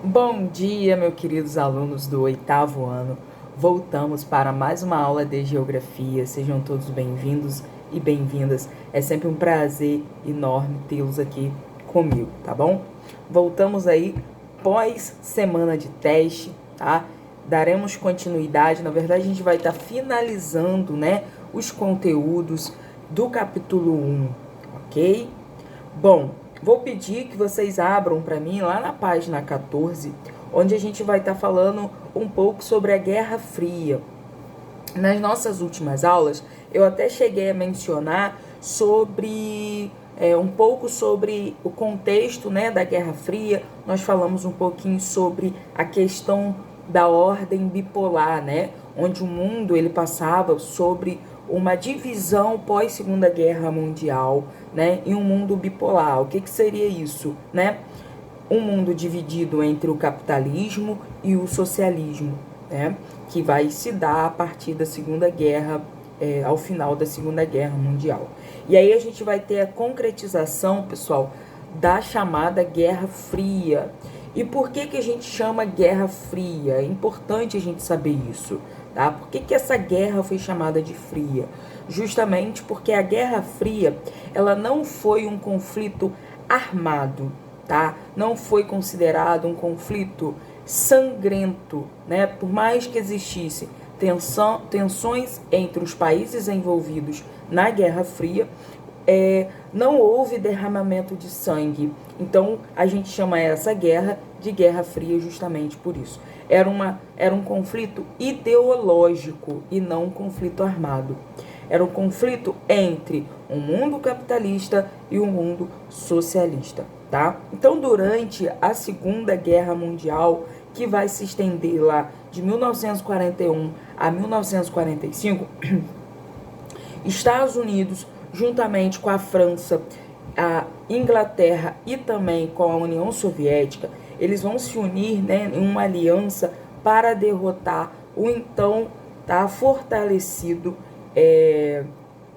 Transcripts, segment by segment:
Bom dia, meus queridos alunos do 8º ano. Voltamos para mais uma aula de Geografia. Sejam todos bem-vindos e bem-vindas. É sempre um prazer enorme tê-los aqui comigo, tá bom? Voltamos aí pós semana de teste, tá? Daremos continuidade. Na verdade, a gente vai estar finalizando, né, os conteúdos do capítulo 1, ok? Bom, vou pedir que vocês abram para mim lá na página 14, onde a gente vai estar falando um pouco sobre a Guerra Fria. Nas nossas últimas aulas, eu até cheguei a mencionar sobre um pouco sobre o contexto, né, da Guerra Fria. Nós falamos um pouquinho sobre a questão da ordem bipolar, né, onde o mundo ele passava sobre uma divisão pós Segunda Guerra Mundial, né, em um mundo bipolar. O que seria isso, né? Um mundo dividido entre o capitalismo e o socialismo, né, que vai se dar a partir da Segunda Guerra, ao final da Segunda Guerra Mundial. E aí a gente vai ter a concretização, pessoal, da chamada Guerra Fria. E por que a gente chama Guerra Fria? É importante a gente saber isso, tá? Por que essa guerra foi chamada de fria? Justamente porque a Guerra Fria, ela não foi um conflito armado, tá? Não foi considerado um conflito sangrento, né? Por mais que existisse tensões entre os países envolvidos na Guerra Fria, não houve derramamento de sangue. Então, a gente chama essa guerra de Guerra Fria justamente por isso. Era um conflito ideológico e não um conflito armado. Era um conflito entre o mundo capitalista e o mundo socialista, tá? Então, durante a Segunda Guerra Mundial, que vai se estender lá de 1941 a 1945, Estados Unidos, juntamente com a França, a Inglaterra e também com a União Soviética, eles vão se unir, né, em uma aliança para derrotar o então fortalecido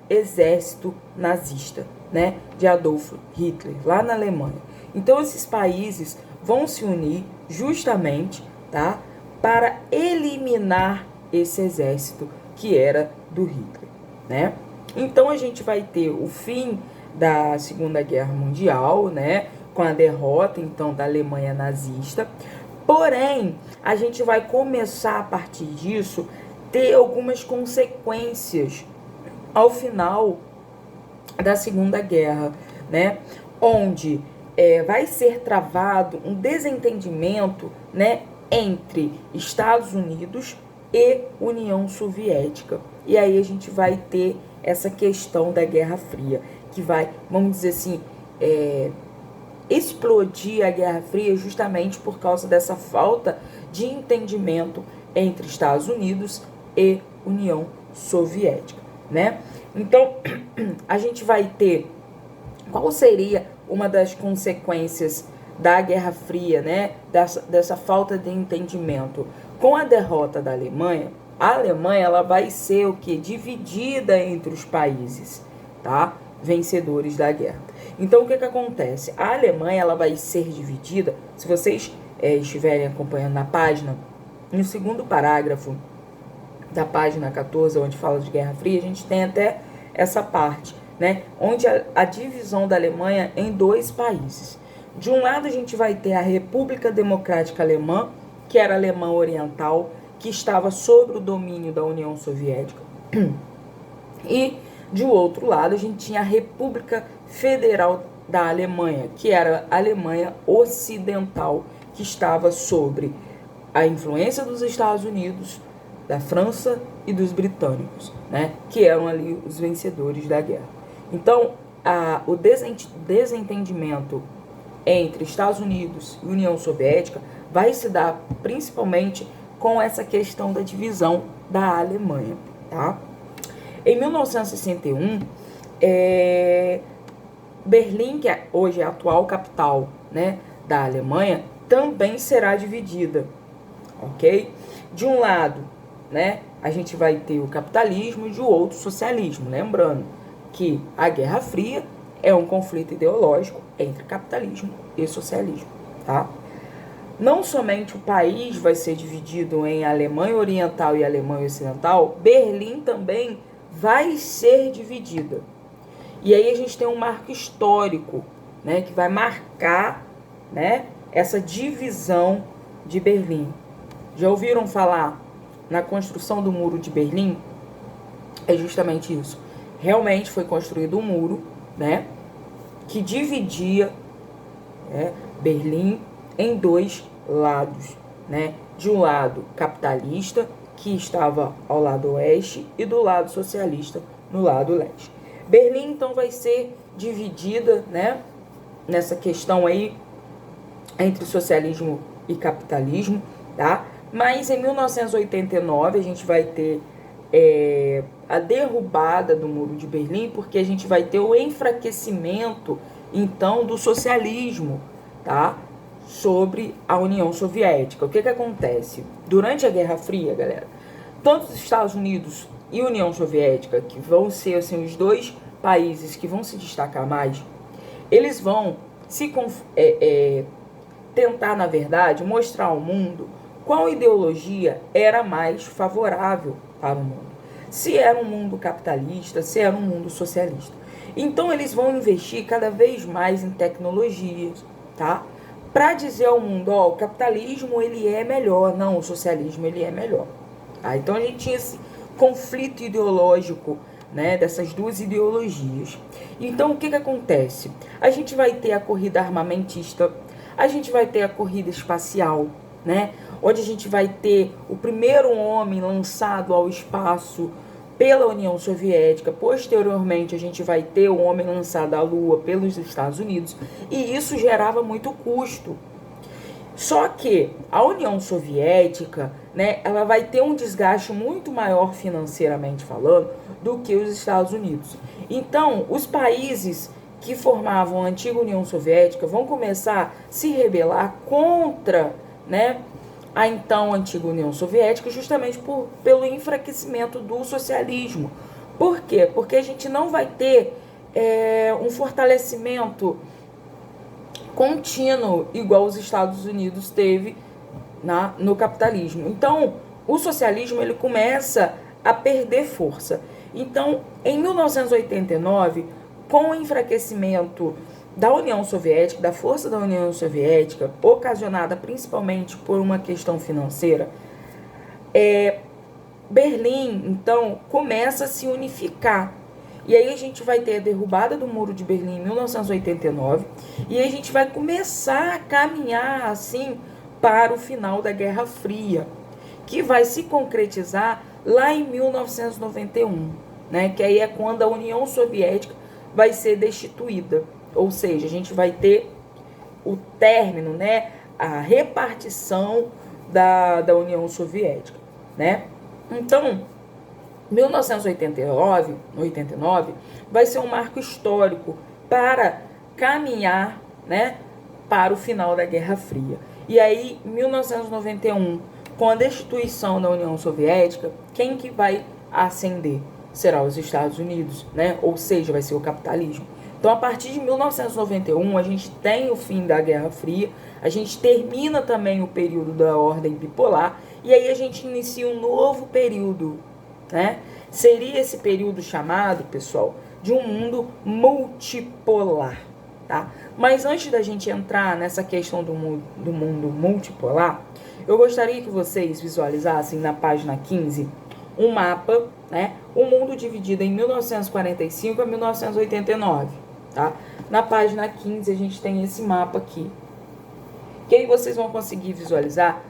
exército nazista, né, de Adolf Hitler, lá na Alemanha. Então, esses países vão se unir justamente, tá, para eliminar esse exército que era do Hitler, né? Então, a gente vai ter o fim da Segunda Guerra Mundial, né, com a derrota, então, da Alemanha nazista. Porém, a gente vai começar, a partir disso, ter algumas consequências ao final da Segunda Guerra, né, onde vai ser travado um desentendimento, né, entre Estados Unidos e União Soviética. E aí a gente vai ter essa questão da Guerra Fria, que vai, vamos dizer assim, explodir a Guerra Fria justamente por causa dessa falta de entendimento entre Estados Unidos e União Soviética, né? Então, a gente vai ter qual seria uma das consequências da Guerra Fria, né? Dessa falta de entendimento. Com a derrota da Alemanha, a Alemanha ela vai ser o que? Dividida entre os países, tá? Vencedores da guerra. Então, o que acontece? A Alemanha ela vai ser dividida, se vocês estiverem acompanhando na página, no segundo parágrafo da página 14, onde fala de Guerra Fria, a gente tem até essa parte, né, onde a divisão da Alemanha em dois países. De um lado, a gente vai ter a República Democrática Alemã, que era a Alemanha Oriental, que estava sob o domínio da União Soviética. E, de outro lado, a gente tinha a República Federal da Alemanha, que era a Alemanha Ocidental, que estava sob a influência dos Estados Unidos, da França e dos britânicos, né, que eram ali os vencedores da guerra. Então, o desentendimento entre Estados Unidos e União Soviética vai se dar principalmente com essa questão da divisão da Alemanha, tá? Em 1961, Berlim, que hoje é a atual capital, né, da Alemanha, também será dividida, ok? De um lado, né, a gente vai ter o capitalismo e de outro o socialismo. Lembrando que a Guerra Fria é um conflito ideológico entre capitalismo e socialismo, tá? não somente o país vai ser dividido em Alemanha Oriental e Alemanha Ocidental, Berlim também vai ser dividida. E aí a gente tem um marco histórico, né, que vai marcar, né, essa divisão de Berlim. Já ouviram falar na construção do Muro de Berlim? É justamente isso. Realmente foi construído um muro, né, que dividia, né, Berlim em dois lados, né? De um lado capitalista, que estava ao lado oeste, e do lado socialista, no lado leste. Berlim, então, vai ser dividida, né, nessa questão aí entre socialismo e capitalismo, tá? Mas em 1989 a gente vai ter a derrubada do Muro de Berlim, porque a gente vai ter o enfraquecimento, então, do socialismo, tá? Sobre a União Soviética. O que acontece? Durante a Guerra Fria, galera, tanto os Estados Unidos e a União Soviética, que vão ser assim, os dois países que vão se destacar mais, eles vão se tentar, na verdade, mostrar ao mundo qual ideologia era mais favorável para o mundo. Se era um mundo capitalista, se era um mundo socialista. Então eles vão investir cada vez mais em tecnologias, tá? Para dizer ao mundo, ó, o capitalismo ele é melhor, não, o socialismo ele é melhor. Tá? Então a gente tinha esse conflito ideológico, né, dessas duas ideologias. Então o que acontece? A gente vai ter a corrida armamentista, a gente vai ter a corrida espacial, né, onde a gente vai ter o primeiro homem lançado ao espaço pela União Soviética. Posteriormente a gente vai ter o homem lançado à Lua pelos Estados Unidos, e isso gerava muito custo. Só que a União Soviética, né, ela vai ter um desgaste muito maior financeiramente falando do que os Estados Unidos. Então, os países que formavam a antiga União Soviética vão começar a se rebelar contra, né, a então antiga União Soviética, justamente pelo enfraquecimento do socialismo. Por quê? Porque a gente não vai ter um fortalecimento contínuo igual os Estados Unidos teve no capitalismo. Então, o socialismo ele começa a perder força. Então, em 1989, com o enfraquecimento da União Soviética, da força da União Soviética, ocasionada principalmente por uma questão financeira, Berlim, então, começa a se unificar. E aí a gente vai ter a derrubada do Muro de Berlim em 1989, e aí a gente vai começar a caminhar, assim, para o final da Guerra Fria, que vai se concretizar lá em 1991, né? Que aí é quando a União Soviética vai ser destituída. Ou seja, a gente vai ter o término, né? A repartição da União Soviética, né? Então, 1989 vai ser um marco histórico para caminhar, né, para o final da Guerra Fria. E aí, 1991, com a destituição da União Soviética, quem que vai ascender? Será os Estados Unidos, né? Ou seja, vai ser o capitalismo. Então, a partir de 1991, a gente tem o fim da Guerra Fria, a gente termina também o período da ordem bipolar, e aí a gente inicia um novo período, né? Seria esse período chamado, pessoal, de um mundo multipolar, tá? Mas antes da gente entrar nessa questão do mundo multipolar, eu gostaria que vocês visualizassem na página 15 um mapa, né? O mundo dividido em 1945 a 1989, tá? Na página 15 a gente tem esse mapa aqui. Que aí vocês vão conseguir visualizar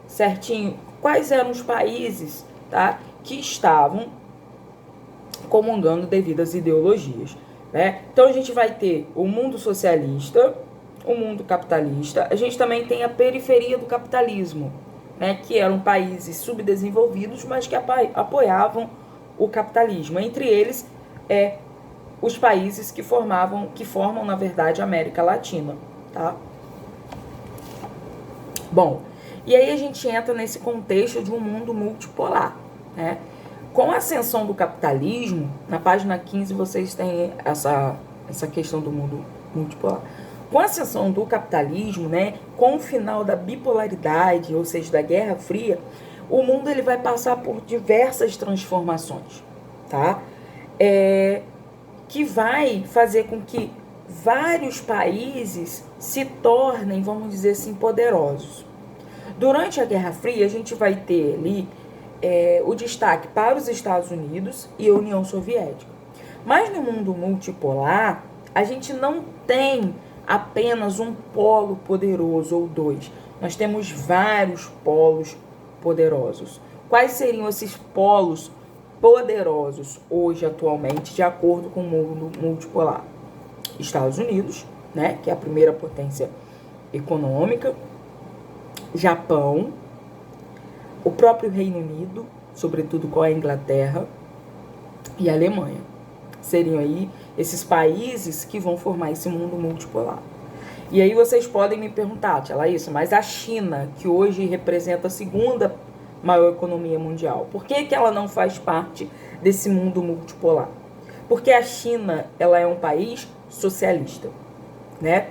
certinho quais eram os países, tá, que estavam comungando devido às ideologias, né? Então a gente vai ter o mundo socialista, o mundo capitalista, a gente também tem a periferia do capitalismo, né, que eram países subdesenvolvidos, mas que apoiavam o capitalismo. Entre eles, os países que formam, na verdade, a América Latina, tá? Bom, e aí a gente entra nesse contexto de um mundo multipolar, né? Com a ascensão do capitalismo, na página 15 vocês têm essa questão do mundo multipolar. Com a ascensão do capitalismo, né, com o final da bipolaridade, ou seja, da Guerra Fria, o mundo ele vai passar por diversas transformações, tá? Que vai fazer com que vários países se tornem, vamos dizer assim, poderosos. Durante a Guerra Fria, a gente vai ter ali o destaque para os Estados Unidos e a União Soviética. Mas no mundo multipolar, a gente não tem apenas um polo poderoso ou dois. Nós temos vários polos poderosos. Quais seriam esses polos poderosos hoje, atualmente, de acordo com o mundo multipolar? Estados Unidos, né, que é a primeira potência econômica, Japão, o próprio Reino Unido, sobretudo com a Inglaterra, e a Alemanha. Seriam aí esses países que vão formar esse mundo multipolar. E aí vocês podem me perguntar, Tia Laísa, mas a China, que hoje representa a segunda maior economia mundial, por que ela não faz parte desse mundo multipolar? Porque a China, ela é um país socialista, né?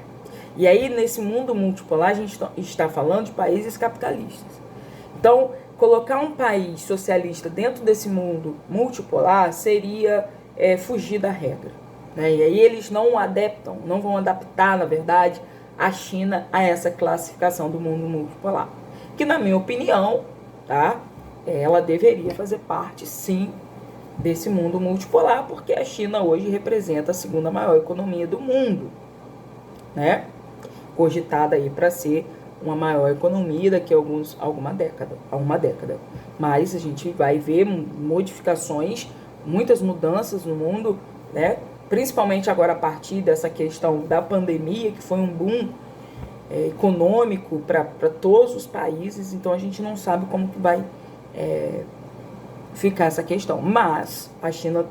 E aí, nesse mundo multipolar, a gente está falando de países capitalistas. Então, colocar um país socialista dentro desse mundo multipolar seria fugir da regra, né? E aí eles não vão adaptar, na verdade, a China a essa classificação do mundo multipolar. Que, na minha opinião, tá? Ela deveria fazer parte, sim, desse mundo multipolar, porque a China hoje representa a segunda maior economia do mundo, né? Cogitada aí para ser uma maior economia daqui a uma década. Mas a gente vai ver modificações, muitas mudanças no mundo, né? Principalmente agora a partir dessa questão da pandemia, que foi um boom econômico para todos os países. Então a gente não sabe como que vai ficar essa questão. Mas a China,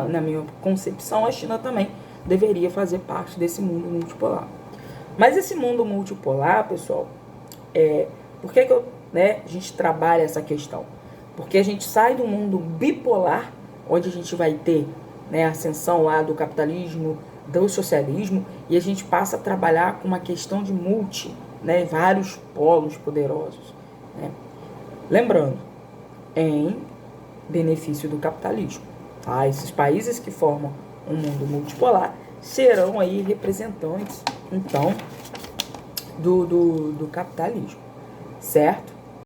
na minha concepção, a China também deveria fazer parte desse mundo multipolar. Mas esse mundo multipolar, pessoal, por que a gente trabalha essa questão? Porque a gente sai do mundo bipolar, onde a gente vai ter, né, a ascensão lá do capitalismo, do socialismo, e a gente passa a trabalhar com uma questão de né, vários polos poderosos, né? Lembrando, em benefício do capitalismo, tá? Esses países que formam um mundo multipolar serão aí representantes, então, do capitalismo, certo?